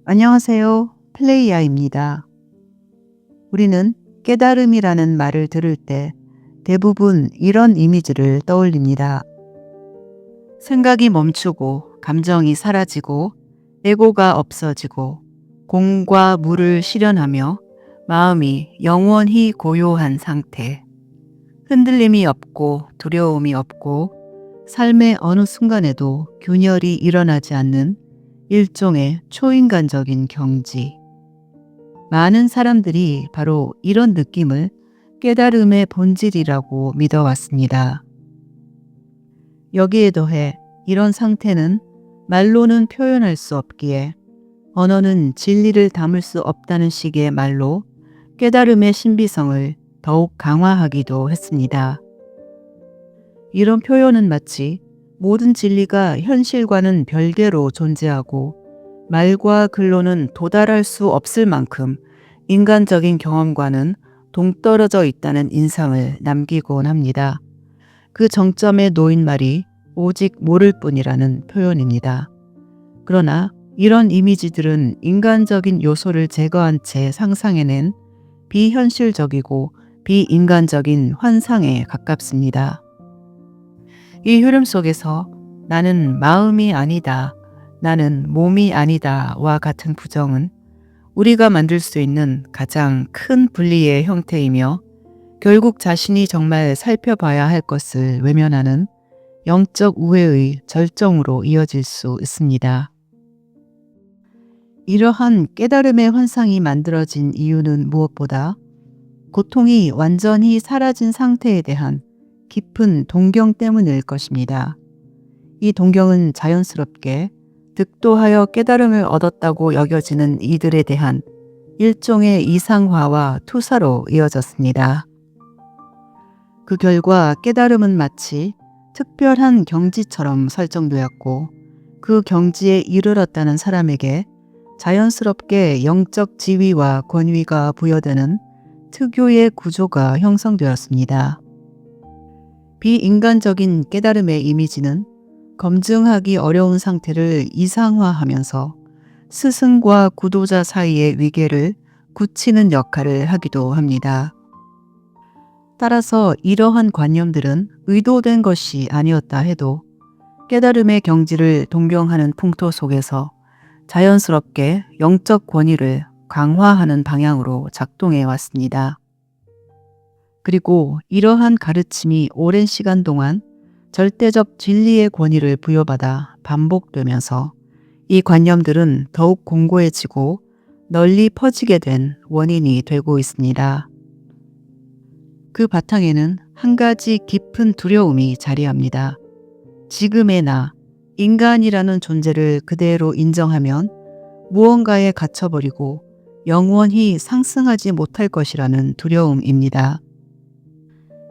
안녕하세요. 플레이야입니다. 우리는 깨달음이라는 말을 들을 때 대부분 이런 이미지를 떠올립니다. 생각이 멈추고 감정이 사라지고 에고가 없어지고 공과 무를 실현하며 마음이 영원히 고요한 상태. 흔들림이 없고 두려움이 없고 삶의 어느 순간에도 균열이 일어나지 않는 일종의 초인간적인 경지. 많은 사람들이 바로 이런 느낌을 깨달음의 본질이라고 믿어왔습니다. 여기에 더해 이런 상태는 말로는 표현할 수 없기에 언어는 진리를 담을 수 없다는 식의 말로 깨달음의 신비성을 더욱 강화하기도 했습니다. 이런 표현은 마치 모든 진리가 현실과는 별개로 존재하고 말과 글로는 도달할 수 없을 만큼 인간적인 경험과는 동떨어져 있다는 인상을 남기곤 합니다. 그 정점에 놓인 말이 오직 모를 뿐이라는 표현입니다. 그러나 이런 이미지들은 인간적인 요소를 제거한 채 상상해낸 비현실적이고 비인간적인 환상에 가깝습니다. 이 흐름 속에서 나는 마음이 아니다, 나는 몸이 아니다와 같은 부정은 우리가 만들 수 있는 가장 큰 분리의 형태이며 결국 자신이 정말 살펴봐야 할 것을 외면하는 영적 우회의 절정으로 이어질 수 있습니다. 이러한 깨달음의 환상이 만들어진 이유는 무엇보다 고통이 완전히 사라진 상태에 대한 깊은 동경 때문일 것입니다. 이 동경은 자연스럽게 득도하여 깨달음을 얻었다고 여겨지는 이들에 대한 일종의 이상화와 투사로 이어졌습니다. 그 결과 깨달음은 마치 특별한 경지처럼 설정되었고 그 경지에 이르렀다는 사람에게 자연스럽게 영적 지위와 권위가 부여되는 특유의 구조가 형성되었습니다. 비인간적인 깨달음의 이미지는 검증하기 어려운 상태를 이상화하면서 스승과 구도자 사이의 위계를 굳히는 역할을 하기도 합니다. 따라서 이러한 관념들은 의도된 것이 아니었다 해도 깨달음의 경지를 동경하는 풍토 속에서 자연스럽게 영적 권위를 강화하는 방향으로 작동해 왔습니다. 그리고 이러한 가르침이 오랜 시간 동안 절대적 진리의 권위를 부여받아 반복되면서 이 관념들은 더욱 공고해지고 널리 퍼지게 된 원인이 되고 있습니다. 그 바탕에는 한 가지 깊은 두려움이 자리합니다. 지금의 나, 인간이라는 존재를 그대로 인정하면 무언가에 갇혀버리고 영원히 상승하지 못할 것이라는 두려움입니다.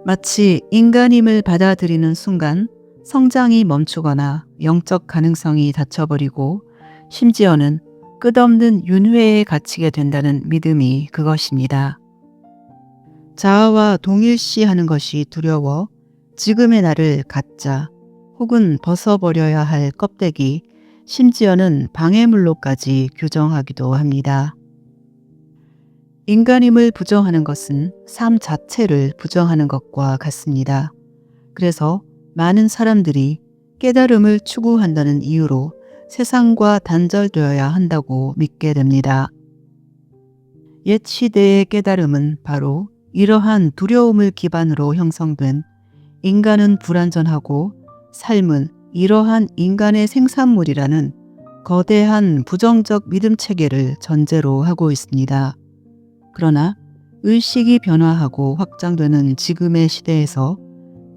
마치 인간임을 받아들이는 순간 성장이 멈추거나 영적 가능성이 닫혀버리고 심지어는 끝없는 윤회에 갇히게 된다는 믿음이 그것입니다. 자아와 동일시하는 것이 두려워 지금의 나를 갖자 혹은 벗어버려야 할 껍데기, 심지어는 방해물로까지 규정하기도 합니다. 인간임을 부정하는 것은 삶 자체를 부정하는 것과 같습니다. 그래서 많은 사람들이 깨달음을 추구한다는 이유로 세상과 단절되어야 한다고 믿게 됩니다. 옛 시대의 깨달음은 바로 이러한 두려움을 기반으로 형성된 인간은 불완전하고 삶은 이러한 인간의 생산물이라는 거대한 부정적 믿음 체계를 전제로 하고 있습니다. 그러나 의식이 변화하고 확장되는 지금의 시대에서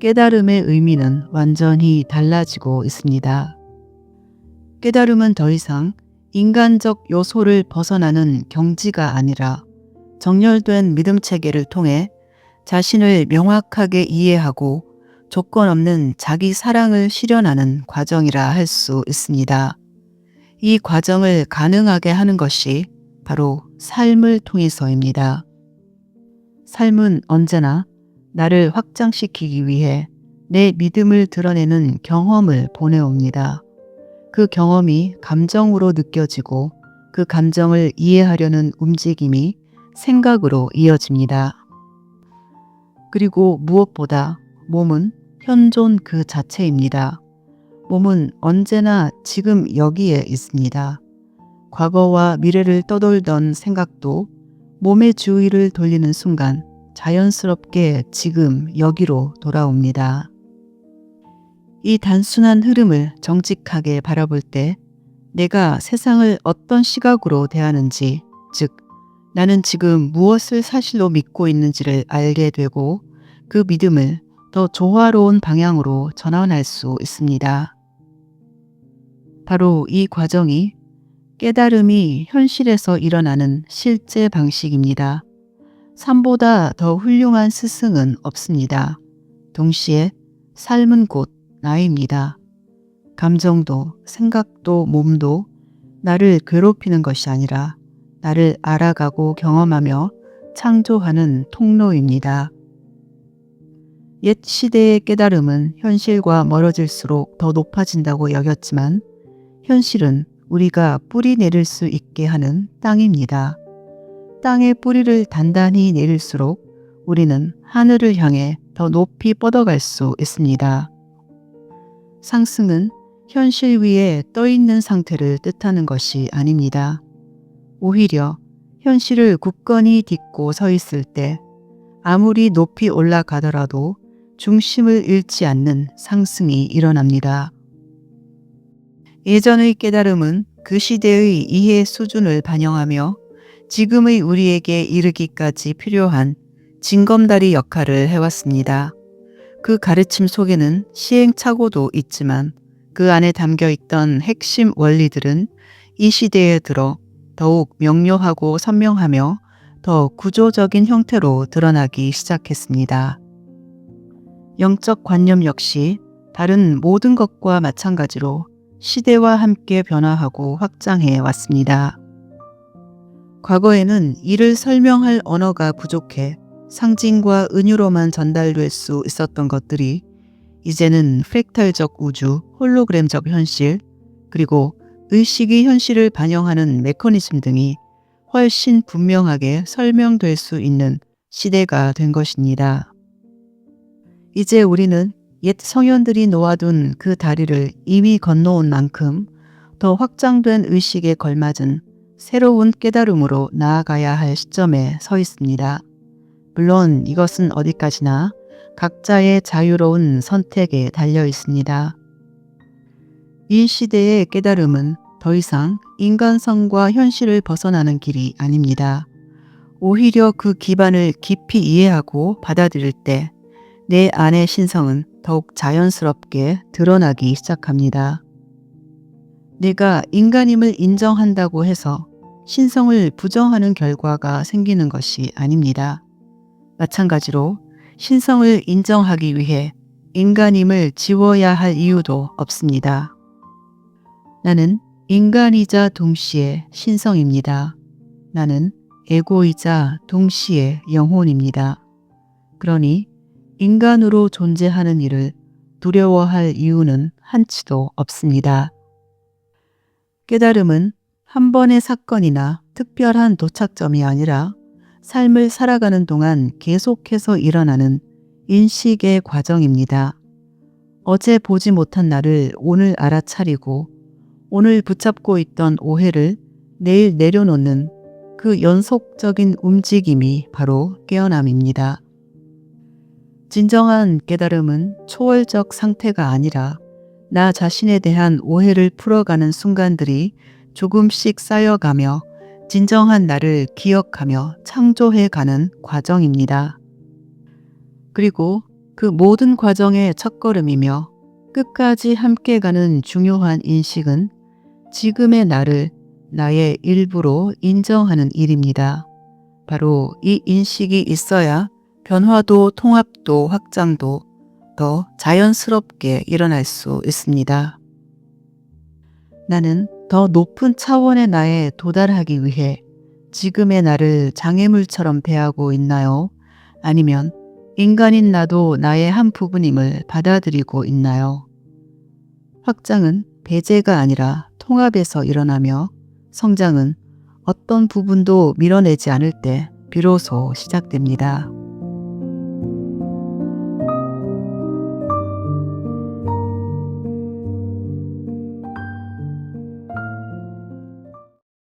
깨달음의 의미는 완전히 달라지고 있습니다. 깨달음은 더 이상 인간적 요소를 벗어나는 경지가 아니라 정렬된 믿음 체계를 통해 자신을 명확하게 이해하고 조건 없는 자기 사랑을 실현하는 과정이라 할 수 있습니다. 이 과정을 가능하게 하는 것이 바로 삶을 통해서입니다. 삶은 언제나 나를 확장시키기 위해 내 믿음을 드러내는 경험을 보내옵니다. 그 경험이 감정으로 느껴지고 그 감정을 이해하려는 움직임이 생각으로 이어집니다. 그리고 무엇보다 몸은 현존 그 자체입니다. 몸은 언제나 지금 여기에 있습니다. 과거와 미래를 떠돌던 생각도 몸의 주위를 돌리는 순간 자연스럽게 지금 여기로 돌아옵니다. 이 단순한 흐름을 정직하게 바라볼 때 내가 세상을 어떤 시각으로 대하는지, 즉 나는 지금 무엇을 사실로 믿고 있는지를 알게 되고 그 믿음을 더 조화로운 방향으로 전환할 수 있습니다. 바로 이 과정이 깨달음이 현실에서 일어나는 실제 방식입니다. 삶보다 더 훌륭한 스승은 없습니다. 동시에 삶은 곧 나입니다. 감정도 생각도 몸도 나를 괴롭히는 것이 아니라 나를 알아가고 경험하며 창조하는 통로입니다. 옛 시대의 깨달음은 현실과 멀어질수록 더 높아진다고 여겼지만 현실은 우리가 뿌리 내릴 수 있게 하는 땅입니다. 땅에 뿌리를 단단히 내릴수록 우리는 하늘을 향해 더 높이 뻗어갈 수 있습니다. 상승은 현실 위에 떠 있는 상태를 뜻하는 것이 아닙니다. 오히려 현실을 굳건히 딛고 서 있을 때 아무리 높이 올라가더라도 중심을 잃지 않는 상승이 일어납니다. 예전의 깨달음은 그 시대의 이해 수준을 반영하며 지금의 우리에게 이르기까지 필요한 징검다리 역할을 해왔습니다. 그 가르침 속에는 시행착오도 있지만 그 안에 담겨 있던 핵심 원리들은 이 시대에 들어 더욱 명료하고 선명하며 더 구조적인 형태로 드러나기 시작했습니다. 영적 관념 역시 다른 모든 것과 마찬가지로 시대와 함께 변화하고 확장해 왔습니다. 과거에는 이를 설명할 언어가 부족해 상징과 은유로만 전달될 수 있었던 것들이 이제는 프랙탈적 우주, 홀로그램적 현실, 그리고 의식이 현실을 반영하는 메커니즘 등이 훨씬 분명하게 설명될 수 있는 시대가 된 것입니다. 이제 우리는 옛 성현들이 놓아둔 그 다리를 이미 건너온 만큼 더 확장된 의식에 걸맞은 새로운 깨달음으로 나아가야 할 시점에 서 있습니다. 물론 이것은 어디까지나 각자의 자유로운 선택에 달려 있습니다. 이 시대의 깨달음은 더 이상 인간성과 현실을 벗어나는 길이 아닙니다. 오히려 그 기반을 깊이 이해하고 받아들일 때 내 안의 신성은 더욱 자연스럽게 드러나기 시작합니다. 내가 인간임을 인정한다고 해서 신성을 부정하는 결과가 생기는 것이 아닙니다. 마찬가지로 신성을 인정하기 위해 인간임을 지워야 할 이유도 없습니다. 나는 인간이자 동시에 신성입니다. 나는 에고이자 동시에 영혼입니다. 그러니 인간으로 존재하는 일을 두려워할 이유는 한치도 없습니다. 깨달음은 한 번의 사건이나 특별한 도착점이 아니라 삶을 살아가는 동안 계속해서 일어나는 인식의 과정입니다. 어제 보지 못한 나를 오늘 알아차리고 오늘 붙잡고 있던 오해를 내일 내려놓는 그 연속적인 움직임이 바로 깨어남입니다. 진정한 깨달음은 초월적 상태가 아니라 나 자신에 대한 오해를 풀어가는 순간들이 조금씩 쌓여가며 진정한 나를 기억하며 창조해가는 과정입니다. 그리고 그 모든 과정의 첫걸음이며 끝까지 함께 가는 중요한 인식은 지금의 나를 나의 일부로 인정하는 일입니다. 바로 이 인식이 있어야 변화도 통합도 확장도 더 자연스럽게 일어날 수 있습니다. 나는 더 높은 차원의 나에 도달하기 위해 지금의 나를 장애물처럼 대하고 있나요? 아니면 인간인 나도 나의 한 부분임을 받아들이고 있나요? 확장은 배제가 아니라 통합에서 일어나며 성장은 어떤 부분도 밀어내지 않을 때 비로소 시작됩니다.